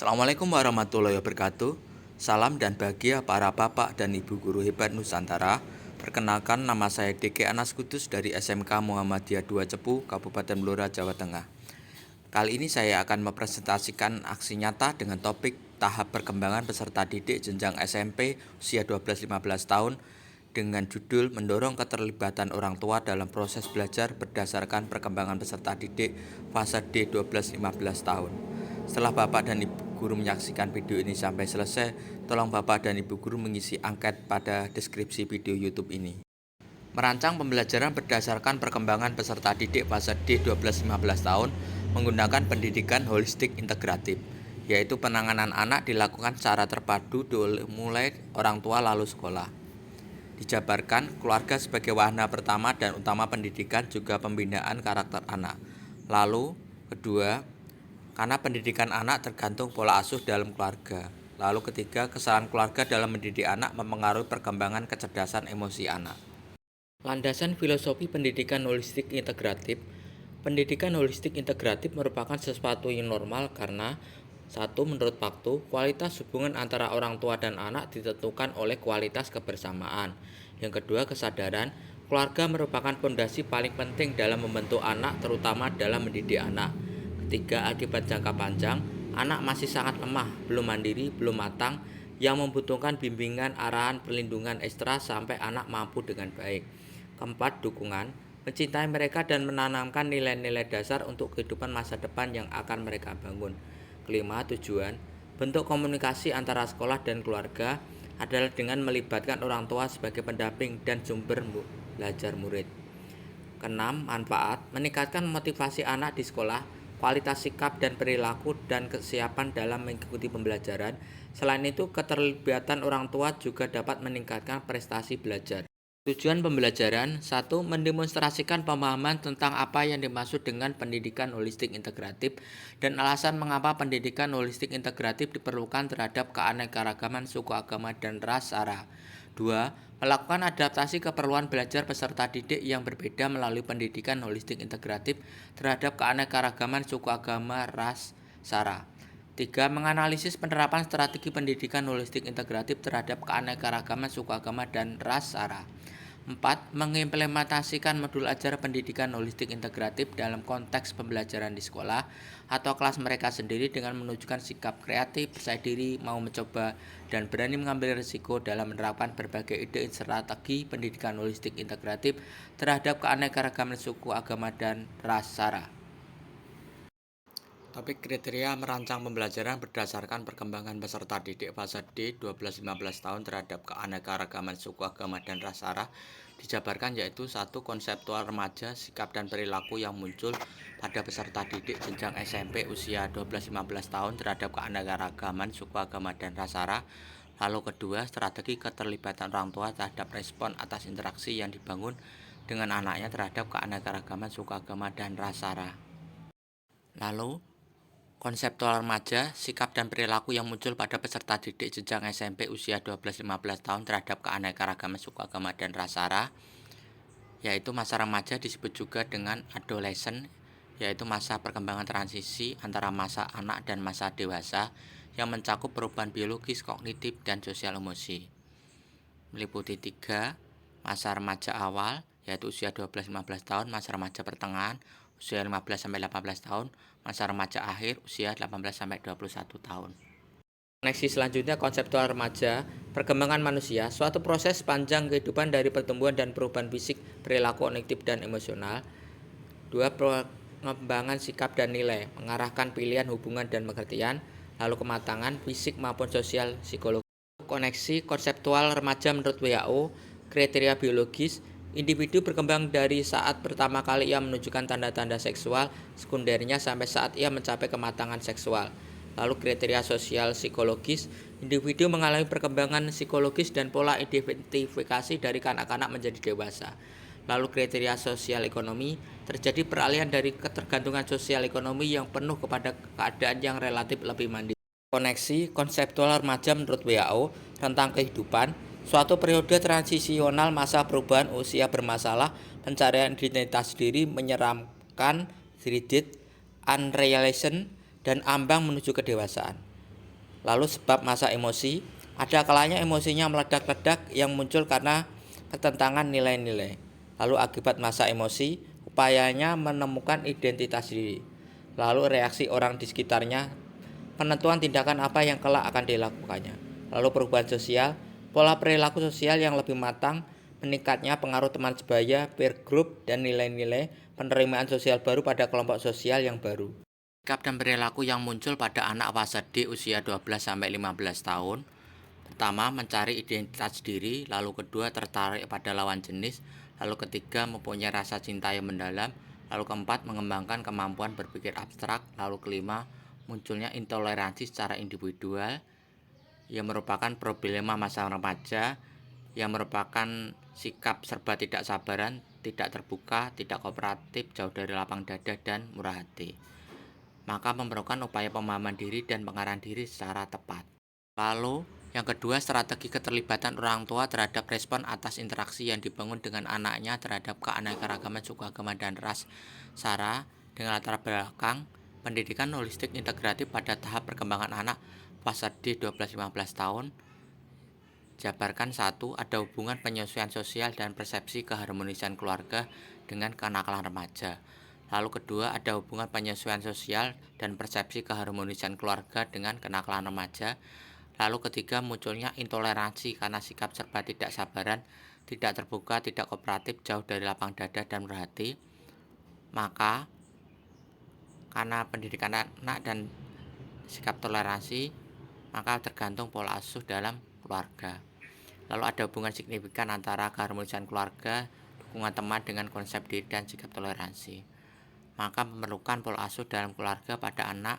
Assalamualaikum warahmatullahi wabarakatuh. Salam dan bahagia para bapak dan ibu guru hebat Nusantara. Perkenalkan, nama saya DK Anas Kudus dari SMK Muhammadiyah 2 Cepu, Kabupaten Blora, Jawa Tengah. Kali ini saya akan mempresentasikan aksi nyata dengan topik tahap perkembangan peserta didik jenjang SMP usia 12-15 tahun dengan judul mendorong keterlibatan orang tua dalam proses belajar berdasarkan perkembangan peserta didik fase D 12-15 tahun. Setelah Bapak dan Ibu Guru menyaksikan video ini sampai selesai, tolong Bapak dan Ibu Guru mengisi angket pada deskripsi video YouTube ini. Merancang pembelajaran berdasarkan perkembangan peserta didik fase D 12-15 tahun menggunakan pendidikan holistik integratif, yaitu penanganan anak dilakukan secara terpadu mulai orang tua lalu sekolah. Dijabarkan, keluarga sebagai wahana pertama dan utama pendidikan juga pembinaan karakter anak. Lalu, kedua, karena pendidikan anak tergantung pola asuh dalam keluarga. Lalu ketiga, kesalahan keluarga dalam mendidik anak mempengaruhi perkembangan kecerdasan emosi anak. Landasan filosofi pendidikan holistik integratif. Pendidikan holistik integratif merupakan sesuatu yang normal karena satu, menurut waktu, kualitas hubungan antara orang tua dan anak ditentukan oleh kualitas kebersamaan. Yang kedua, kesadaran keluarga merupakan fondasi paling penting dalam membentuk anak, terutama dalam mendidik anak. Ketiga, akibat jangka panjang, anak masih sangat lemah, belum mandiri, belum matang, yang membutuhkan bimbingan, arahan, perlindungan ekstra sampai anak mampu dengan baik. Keempat, dukungan, mencintai mereka dan menanamkan nilai-nilai dasar untuk kehidupan masa depan yang akan mereka bangun. Kelima, tujuan, bentuk komunikasi antara sekolah dan keluarga adalah dengan melibatkan orang tua sebagai pendamping dan sumber belajar murid. Keenam, manfaat, meningkatkan motivasi anak di sekolah, kualitas sikap dan perilaku, dan kesiapan dalam mengikuti pembelajaran. Selain itu, keterlibatan orang tua juga dapat meningkatkan prestasi belajar. Tujuan pembelajaran: 1. Mendemonstrasikan pemahaman tentang apa yang dimaksud dengan pendidikan holistik integratif dan alasan mengapa pendidikan holistik integratif diperlukan terhadap keanekaragaman suku, agama, dan ras sara. 2. Melakukan adaptasi keperluan belajar peserta didik yang berbeda melalui pendidikan holistik integratif terhadap keanekaragaman suku, agama, ras, sara. 3. Menganalisis penerapan strategi pendidikan holistik integratif terhadap keanekaragaman suku, agama, dan ras sara. 4. Mengimplementasikan modul ajar pendidikan holistik integratif dalam konteks pembelajaran di sekolah atau kelas mereka sendiri dengan menunjukkan sikap kreatif, percaya diri, mau mencoba, dan berani mengambil risiko dalam menerapkan berbagai ide strategi pendidikan holistik integratif terhadap keanekaragaman suku, agama, dan ras sara. Topik kriteria merancang pembelajaran berdasarkan perkembangan peserta didik fase D 12-15 tahun terhadap keanekaragaman suku, agama, dan ras sara dijabarkan, yaitu 1. Konseptual remaja, sikap dan perilaku yang muncul pada peserta didik jenjang SMP usia 12-15 tahun terhadap keanekaragaman suku, agama, dan ras sara. Lalu kedua, strategi keterlibatan orang tua terhadap respon atas interaksi yang dibangun dengan anaknya terhadap keanekaragaman suku, agama, dan ras sara. Lalu konseptual remaja, sikap dan perilaku yang muncul pada peserta didik jenjang SMP usia 12-15 tahun terhadap keanekaragaman suku, agama, dan ras sara, yaitu masa remaja disebut juga dengan adolescent, yaitu masa perkembangan transisi antara masa anak dan masa dewasa yang mencakup perubahan biologis, kognitif, dan sosial emosi. Meliputi 3. Masa remaja awal, yaitu usia 12-15 tahun, masa remaja pertengahan, usia 15-18 tahun, masa remaja akhir, usia 18-21 tahun. Koneksi selanjutnya, konseptual remaja, perkembangan manusia, suatu proses panjang kehidupan dari pertumbuhan dan perubahan fisik, perilaku, kognitif, dan emosional. 2. Pengembangan sikap dan nilai, mengarahkan pilihan, hubungan, dan pengertian, lalu kematangan fisik maupun sosial psikologi. Koneksi konseptual remaja menurut WHO, kriteria biologis, individu berkembang dari saat pertama kali ia menunjukkan tanda-tanda seksual sekundernya sampai saat ia mencapai kematangan seksual. Lalu kriteria sosial psikologis, individu mengalami perkembangan psikologis dan pola identifikasi dari kanak-kanak menjadi dewasa. Lalu kriteria sosial ekonomi, terjadi peralihan dari ketergantungan sosial ekonomi yang penuh kepada keadaan yang relatif lebih mandiri. Koneksi konseptual remaja menurut WHO, tentang kehidupan, suatu periode transisional masa perubahan usia bermasalah, pencarian identitas diri, menyeramkan, dreaded, unrealized, dan ambang menuju kedewasaan. Lalu sebab masa emosi, ada kalanya emosinya meledak-ledak yang muncul karena pertentangan nilai-nilai. Lalu akibat masa emosi, upayanya menemukan identitas diri. Lalu reaksi orang di sekitarnya, penentuan tindakan apa yang kelak akan dilakukannya. Lalu perubahan sosial, pola perilaku sosial yang lebih matang, meningkatnya pengaruh teman sebaya, peer group, dan nilai-nilai penerimaan sosial baru pada kelompok sosial yang baru. Sikap dan perilaku yang muncul pada anak fase D usia 12-15 tahun. Pertama, mencari identitas diri, lalu kedua, tertarik pada lawan jenis, lalu ketiga, mempunyai rasa cinta yang mendalam, lalu keempat, mengembangkan kemampuan berpikir abstrak, lalu kelima, munculnya intoleransi secara individual, yang merupakan problema masa remaja, yang merupakan sikap serba tidak sabaran, tidak terbuka, tidak kooperatif, jauh dari lapang dada, dan murah hati. Maka memerlukan upaya pemahaman diri dan pengarahan diri secara tepat. Lalu, yang kedua, strategi keterlibatan orang tua terhadap respon atas interaksi yang dibangun dengan anaknya terhadap keanekaragaman suku, agama, dan ras sara dengan latar belakang pendidikan holistik integratif pada tahap perkembangan anak fase D 12-15 tahun. Jabarkan 1. Ada hubungan penyesuaian sosial dan persepsi keharmonisan keluarga dengan kenakalan remaja. Lalu kedua, ada hubungan penyesuaian sosial dan persepsi keharmonisan keluarga dengan kenakalan remaja. Lalu ketiga, munculnya intoleransi karena sikap serba tidak sabaran, tidak terbuka, tidak kooperatif, jauh dari lapang dada dan murah hati. Maka karena pendidikan anak dan sikap toleransi, maka tergantung pola asuh dalam keluarga. Lalu ada hubungan signifikan antara keharmonisan keluarga, dukungan teman dengan konsep diri dan sikap toleransi. Maka memerlukan pola asuh dalam keluarga pada anak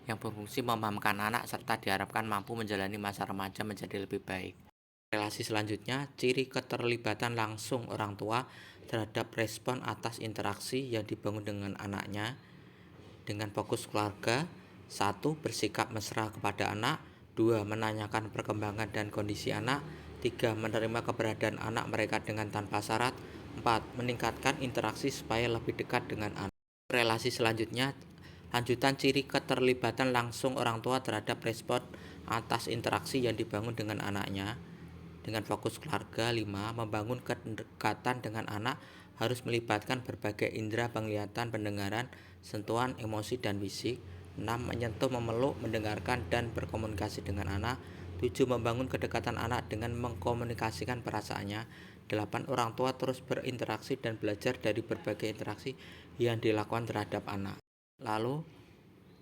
yang berfungsi memahamkan anak serta diharapkan mampu menjalani masa remaja menjadi lebih baik. Relasi selanjutnya, ciri keterlibatan langsung orang tua terhadap respon atas interaksi yang dibangun dengan anaknya dengan fokus keluarga. 1. Bersikap mesra kepada anak. 2. Menanyakan perkembangan dan kondisi anak. 3. Menerima keberadaan anak mereka dengan tanpa syarat. 4. Meningkatkan interaksi supaya lebih dekat dengan anak. Relasi selanjutnya, lanjutan ciri keterlibatan langsung orang tua terhadap respon atas interaksi yang dibangun dengan anaknya dengan fokus keluarga. 5. Membangun kedekatan dengan anak harus melibatkan berbagai indera penglihatan, pendengaran, sentuhan, emosi, dan fisik. 6. Menyentuh, memeluk, mendengarkan, dan berkomunikasi dengan anak. 7. Membangun kedekatan anak dengan mengkomunikasikan perasaannya. 8. Orang tua terus berinteraksi dan belajar dari berbagai interaksi yang dilakukan terhadap anak. Lalu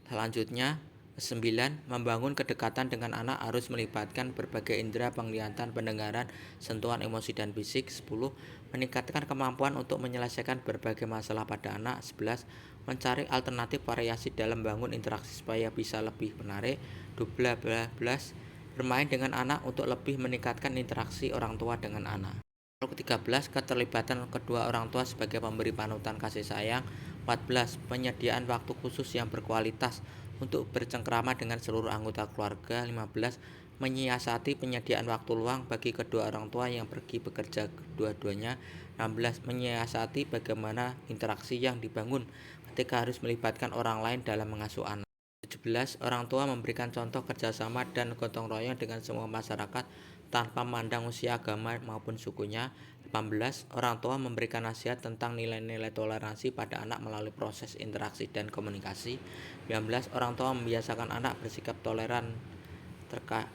selanjutnya 9. Membangun kedekatan dengan anak harus melibatkan berbagai indera penglihatan, pendengaran, sentuhan, emosi, dan fisik. 10. Meningkatkan kemampuan untuk menyelesaikan berbagai masalah pada anak. 11. Mencari alternatif variasi dalam membangun interaksi supaya bisa lebih menarik. 12. Bermain dengan anak untuk lebih meningkatkan interaksi orang tua dengan anak. Lalu ke-13, keterlibatan kedua orang tua sebagai pemberi panutan kasih sayang. 14. Penyediaan waktu khusus yang berkualitas untuk bercengkrama dengan seluruh anggota keluarga. 15. Menyiasati penyediaan waktu luang bagi kedua orang tua yang pergi bekerja kedua-duanya. 16. Menyiasati bagaimana interaksi yang dibangun ketika harus melibatkan orang lain dalam mengasuh anak. 17. Orang tua memberikan contoh kerjasama dan gotong royong dengan semua masyarakat tanpa memandang usia, agama, maupun sukunya. 18. Orang tua memberikan nasihat tentang nilai-nilai toleransi pada anak melalui proses interaksi dan komunikasi. 19. Orang tua membiasakan anak bersikap toleran terkadang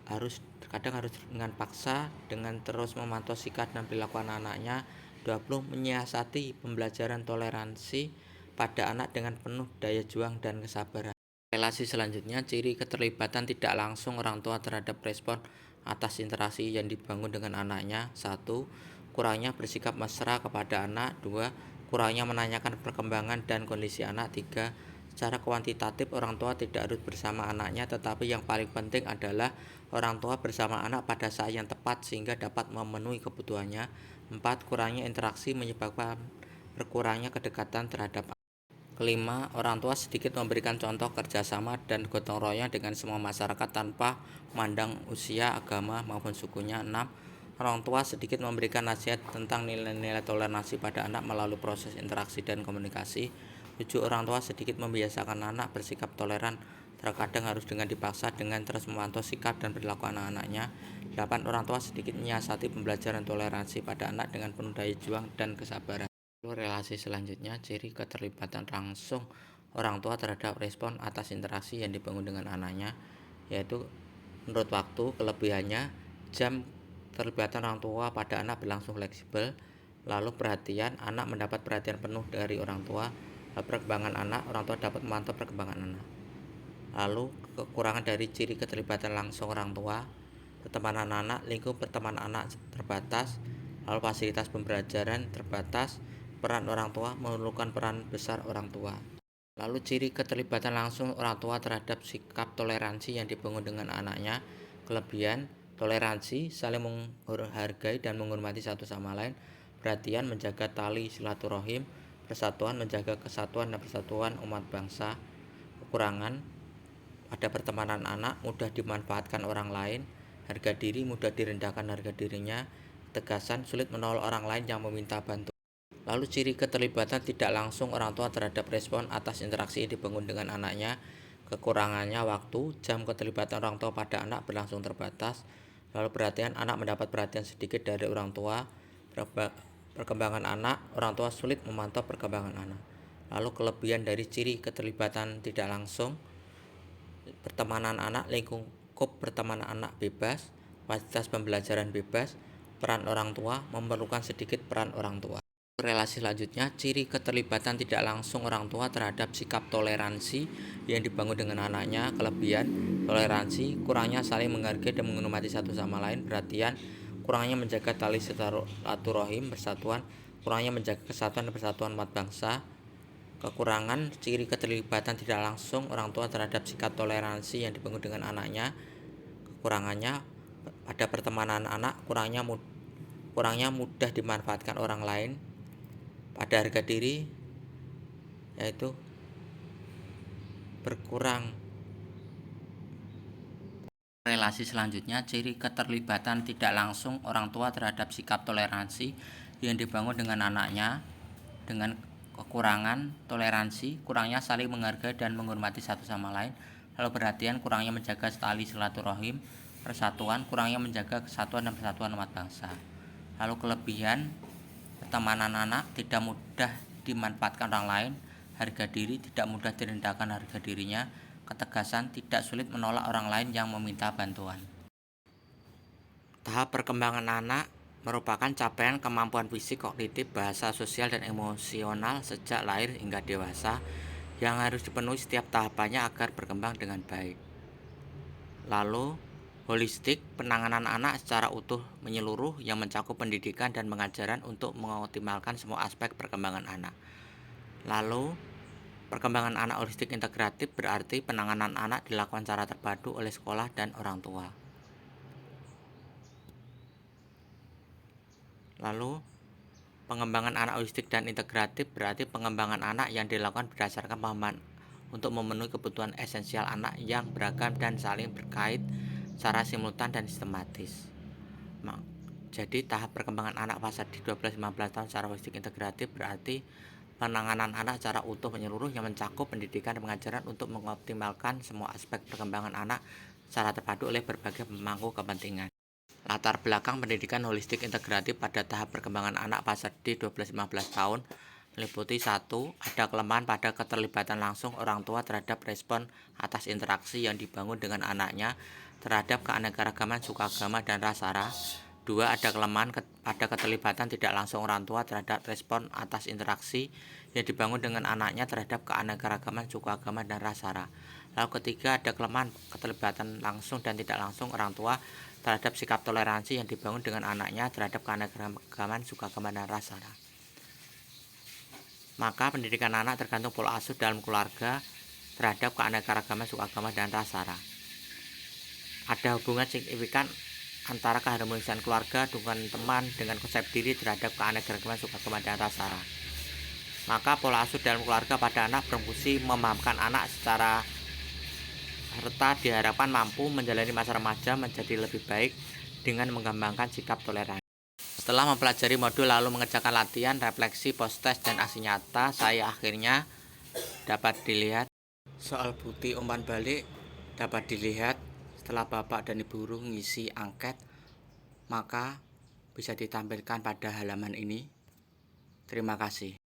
harus dengan paksa dengan terus memantau sikap dan perilaku anak-anaknya. 20. Menyiasati pembelajaran toleransi pada anak dengan penuh daya juang dan kesabaran. Relasi selanjutnya, ciri keterlibatan tidak langsung orang tua terhadap respon atas interaksi yang dibangun dengan anaknya. 1. Kurangnya bersikap mesra kepada anak. 2. Kurangnya menanyakan perkembangan dan kondisi anak. 3. Secara kuantitatif orang tua tidak harus bersama anaknya, tetapi yang paling penting adalah orang tua bersama anak pada saat yang tepat sehingga dapat memenuhi kebutuhannya. 4. Kurangnya interaksi menyebabkan berkurangnya kedekatan terhadap anak. Kelima, orang tua sedikit memberikan contoh kerjasama dan gotong royong dengan semua masyarakat tanpa memandang usia, agama, maupun sukunya. 6. Orang tua sedikit memberikan nasihat tentang nilai-nilai toleransi pada anak melalui proses interaksi dan komunikasi. 7. Orang tua sedikit membiasakan anak bersikap toleran terkadang harus dengan dipaksa dengan terus memantau sikap dan perilaku anak-anaknya. 8. Orang tua sedikit menyiasati pembelajaran toleransi pada anak dengan penuh daya juang dan kesabaran. Relasi selanjutnya, ciri keterlibatan langsung orang tua terhadap respon atas interaksi yang dibangun dengan anaknya, yaitu menurut waktu, kelebihannya jam keterlibatan orang tua pada anak berlangsung fleksibel. Lalu perhatian, anak mendapat perhatian penuh dari orang tua. Lalu perkembangan anak, orang tua dapat memantau perkembangan anak. Lalu kekurangan dari ciri keterlibatan langsung orang tua, pertemanan anak, lingkup pertemanan anak terbatas. Lalu fasilitas pembelajaran terbatas, peran orang tua memerlukan peran besar orang tua. Lalu ciri keterlibatan langsung orang tua terhadap sikap toleransi yang dibangun dengan anaknya, kelebihan, toleransi, saling menghargai dan menghormati satu sama lain, perhatian, menjaga tali silaturahim, persatuan, menjaga kesatuan dan persatuan umat bangsa. Kekurangan, pada pertemanan anak, mudah dimanfaatkan orang lain, harga diri, mudah direndahkan harga dirinya, tegasan, sulit menolak orang lain yang meminta bantuan. Lalu ciri keterlibatan tidak langsung orang tua terhadap respon atas interaksi yang dibangun dengan anaknya, kekurangannya waktu, jam keterlibatan orang tua pada anak berlangsung terbatas. Lalu perhatian, anak mendapat perhatian sedikit dari orang tua. Perkembangan anak, orang tua sulit memantau perkembangan anak. Lalu kelebihan dari ciri keterlibatan tidak langsung, pertemanan anak, lingkup pertemanan anak bebas, fasilitas pembelajaran bebas, peran orang tua, memerlukan sedikit peran orang tua. Relasi selanjutnya, ciri keterlibatan tidak langsung orang tua terhadap sikap toleransi yang dibangun dengan anaknya, kelebihan, toleransi, kurangnya saling menghargai dan menghormati satu sama lain, perhatian, kurangnya menjaga tali silaturahim, persatuan, kurangnya menjaga kesatuan dan persatuan umat bangsa. Kekurangan ciri keterlibatan tidak langsung orang tua terhadap sikap toleransi yang dibangun dengan anaknya, kekurangannya pada pertemanan anak, kurangnya mudah dimanfaatkan orang lain. Pada harga diri, yaitu berkurang. Relasi selanjutnya, ciri keterlibatan tidak langsung orang tua terhadap sikap toleransi yang dibangun dengan anaknya, dengan kekurangan toleransi, kurangnya saling menghargai dan menghormati satu sama lain, lalu perhatian, kurangnya menjaga tali silaturahim, persatuan, kurangnya menjaga kesatuan dan persatuan umat bangsa. Lalu kelebihan, pertemanan anak tidak mudah dimanfaatkan orang lain, harga diri, tidak mudah direndahkan harga dirinya, ketegasan, tidak sulit menolak orang lain yang meminta bantuan. Tahap perkembangan anak merupakan capaian kemampuan fisik, kognitif, bahasa, sosial, dan emosional sejak lahir hingga dewasa yang harus dipenuhi setiap tahapannya agar berkembang dengan baik. Lalu holistik, penanganan anak secara utuh menyeluruh yang mencakup pendidikan dan pengajaran untuk mengoptimalkan semua aspek perkembangan anak. Lalu perkembangan anak holistik integratif berarti penanganan anak dilakukan secara terpadu oleh sekolah dan orang tua. Lalu pengembangan anak holistik dan integratif berarti pengembangan anak yang dilakukan berdasarkan pemahaman untuk memenuhi kebutuhan esensial anak yang beragam dan saling berkait secara simultan dan sistematis. Jadi tahap perkembangan anak fase di 12-15 tahun secara holistik integratif berarti penanganan anak secara utuh menyeluruh yang mencakup pendidikan dan pengajaran untuk mengoptimalkan semua aspek perkembangan anak secara terpadu oleh berbagai pemangku kepentingan. Latar belakang pendidikan holistik integratif pada tahap perkembangan anak fase di 12-15 tahun meliputi 1. Ada kelemahan pada keterlibatan langsung orang tua terhadap respon atas interaksi yang dibangun dengan anaknya terhadap keanekaragaman suku agama dan ras-sara. 2. Ada kelemahan pada keterlibatan tidak langsung orang tua terhadap respon atas interaksi yang dibangun dengan anaknya terhadap keanekaragaman suku agama dan ras-sara. Lalu ketiga, ada kelemahan keterlibatan langsung dan tidak langsung orang tua terhadap sikap toleransi yang dibangun dengan anaknya terhadap keanekaragaman suku agama dan ras-sara. Maka pendidikan anak tergantung pola asuh dalam keluarga terhadap keanekaragaman suku agama dan ras-sara. Ada hubungan signifikan antara keharmonisan keluarga, dukungan teman dengan konsep diri terhadap keanekaragaman suku agama dan ras-sara. Maka pola asuh dalam keluarga pada anak berfungsi memahamkan anak secara serta diharapkan mampu menjalani masa remaja menjadi lebih baik dengan mengembangkan sikap toleransi. Setelah mempelajari modul lalu mengerjakan latihan, refleksi, post-test, dan aksi nyata, saya akhirnya dapat dilihat Soal bukti umpan balik dapat dilihat setelah Bapak dan Ibu guru ngisi angket, maka bisa ditampilkan pada halaman ini. Terima kasih.